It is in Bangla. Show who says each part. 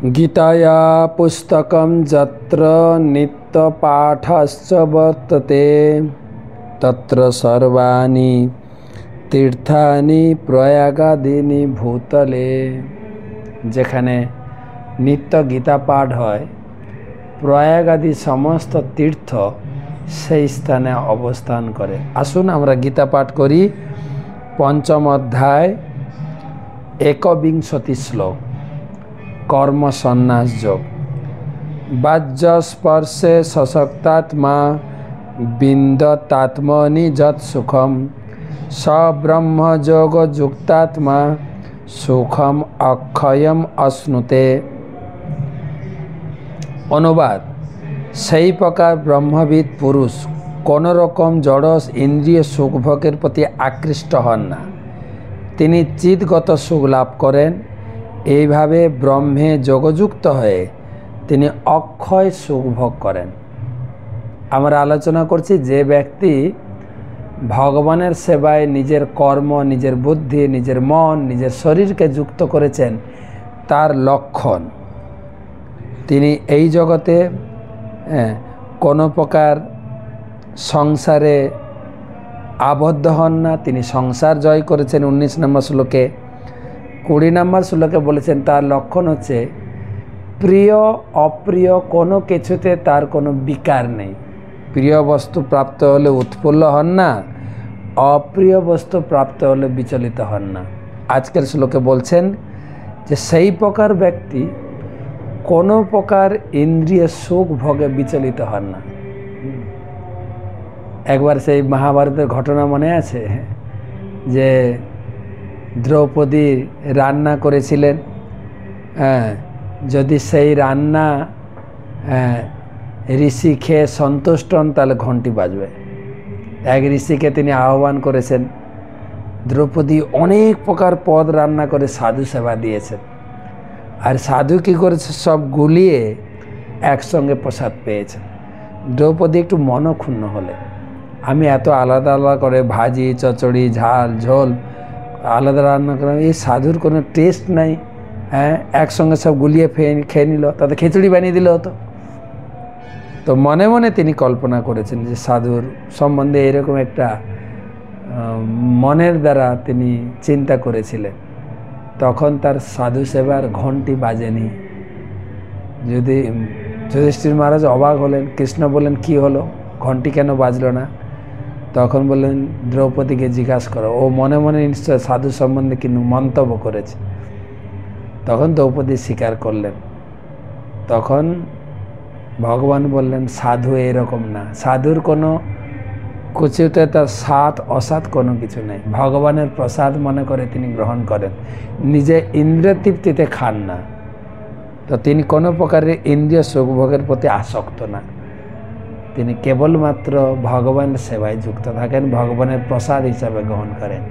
Speaker 1: गीताया पुस्तकं यत्र नित्यपाठश्च वर्तते तत्र सर्वाणि तीर्थानि प्रयागादीनि भूतले। যেখানে নিত্য গীতা পাঠ হয়, প্রয়াগ আদি সমস্ত তীর্থ সেই স্থানে অবস্থান করে। আসুন আমরা গীতা পাঠ করি। পঞ্চম অধ্যায় ১বিংশতি শ্লোক, কর্ম সন্ন্যাস যোগ। বাহ্য স্পর্শে সশক্তাত্মা বিন্দতাত্মনি যৎ সুখম স ব্রহ্মযোগ যুক্তাত্মা সুখম অক্ষয়ম অশ্নুতে। অনুবাদ: সেই প্রকার ব্রহ্মবিদ পুরুষ কোন রকম জড় ইন্দ্রিয় সুখভোগের প্রতি আকৃষ্ট হন না, তিনি চিৎগত সুখ লাভ করেন। এইভাবে ব্রহ্মে যোগযুক্ত হয়ে তিনি অক্ষয় সুখ ভোগ করেন। আমরা আলোচনা করছি যে ব্যক্তি ভগবানের সেবায় নিজের কর্ম, নিজের বুদ্ধি, নিজের মন, নিজের শরীরকে যুক্ত করেছেন, তার লক্ষণ তিনি এই জগতে কোনো প্রকার সংসারে আবদ্ধ হন না। তিনি সংসার জয় করেছেন ১৯ নম্বর শ্লোকে। ২০ নম্বর শ্লোকে বলেছেন তার লক্ষণ হচ্ছে প্রিয় অপ্রিয় কোনো কিছুতে তার কোনো বিকার নেই। প্রিয় বস্তু প্রাপ্ত হলে উৎফুল্ল হন না, অপ্রিয় বস্তু প্রাপ্ত হলে বিচলিত হন না। আজকের শ্লোকে বলছেন যে সেই প্রকার ব্যক্তি কোনো প্রকার ইন্দ্রিয় সুখ ভোগে বিচলিত হন না। একবার সেই মহাভারতের ঘটনা মনে আছে যে দ্রৌপদী রান্না করেছিলেন, যদি সেই রান্না ঋষি খেয়ে সন্তুষ্ট হন তাহলে ঘন্টি বাজবে। এক ঋষিকে তিনি আহ্বান করেছেন। দ্রৌপদী অনেক প্রকার পদ রান্না করে সাধু সেবা দিয়েছেন, আর সাধু কী করেছে, সব গুলিয়ে একসঙ্গে প্রসাদ পেয়েছেন। দ্রৌপদী একটু মনক্ষুণ্ণ হলে, আমি এত আলাদা আলাদা করে ভাজি, চচ্চড়ি, ঝাল, ঝোল আলাদা রান্না করলাম, এই সাধুর কোনো টেস্ট নাই, একসঙ্গে সব গুলিয়ে খেয়ে নিল, তাতে খিচুড়ি বানিয়ে দিলে হতো। তো মনে মনে তিনি কল্পনা করেছেন যে সাধুর সম্বন্ধে এরকম একটা মনের দ্বারা তিনি চিন্তা করেছিলেন। তখন তার সাধু সেবার ঘণ্টি বাজেনি। যদি যুধিষ্ঠির মহারাজ অবাক হলেন, কৃষ্ণ বললেন কি হলো, ঘণ্টি কেন বাজলো না? তখন বললেন দ্রৌপদীকে জিজ্ঞাসা করো, ও মনে মনে নিশ্চয় সাধু সম্বন্ধে কিন্তু মন্তব্য করেছে। তখন দ্রৌপদী স্বীকার করলেন। তখন ভগবান বললেন সাধু এরকম না, সাধুর কোনো কিছুতে তার সাত অসাত কোনো কিছু নেই। ভগবানের প্রসাদ মনে করে তিনি গ্রহণ করেন, নিজে ইন্দ্রিয় তৃপ্তিতে খান না। তো তিনি কোনো প্রকারের ইন্দ্রিয় সুখভোগের প্রতি আসক্ত না, তিনি কেবলমাত্র ভগবানের সেবায় যুক্ত থাকেন, ভগবানের প্রসাদ হিসাবে গ্রহণ করেন।